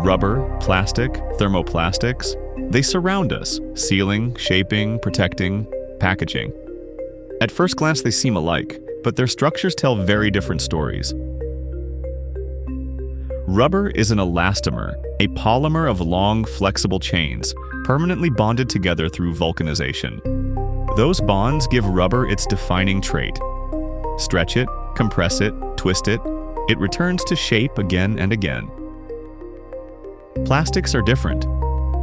Rubber, plastic, thermoplastics, they surround us, sealing, shaping, protecting, packaging. At first glance, they seem alike, but their structures tell very different stories. Rubber is an elastomer, a polymer of long, flexible chains, permanently bonded together through vulcanization. Those bonds give rubber its defining trait. Stretch it, compress it, twist it, it returns to shape again and again. Plastics are different.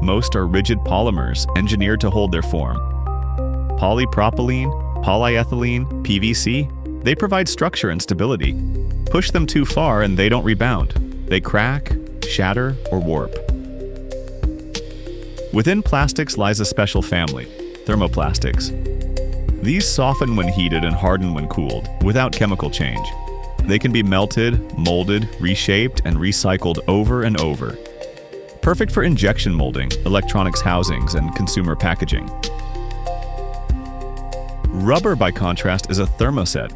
Most are rigid polymers engineered to hold their form. Polypropylene, polyethylene, PVC, they provide structure and stability. Push them too far and they don't rebound. They crack, shatter, or warp. Within plastics lies a special family, thermoplastics. These soften when heated and harden when cooled, without chemical change. They can be melted, molded, reshaped, and recycled over and over. Perfect for injection molding, electronics housings, and consumer packaging. Rubber, by contrast, is a thermoset.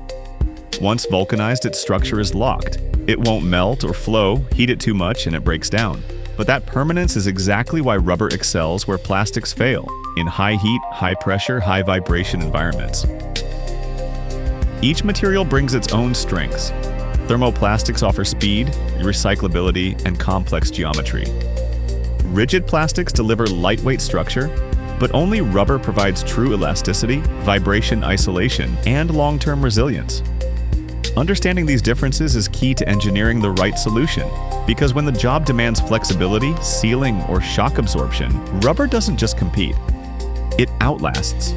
Once vulcanized, its structure is locked. It won't melt or flow, heat it too much, and it breaks down. But that permanence is exactly why rubber excels where plastics fail, in high heat, high pressure, high vibration environments. Each material brings its own strengths. Thermoplastics offer speed, recyclability, and complex geometry. Rigid plastics deliver lightweight structure, but only rubber provides true elasticity, vibration isolation, and long-term resilience. Understanding these differences is key to engineering the right solution, because when the job demands flexibility, sealing, or shock absorption, rubber doesn't just compete, it outlasts.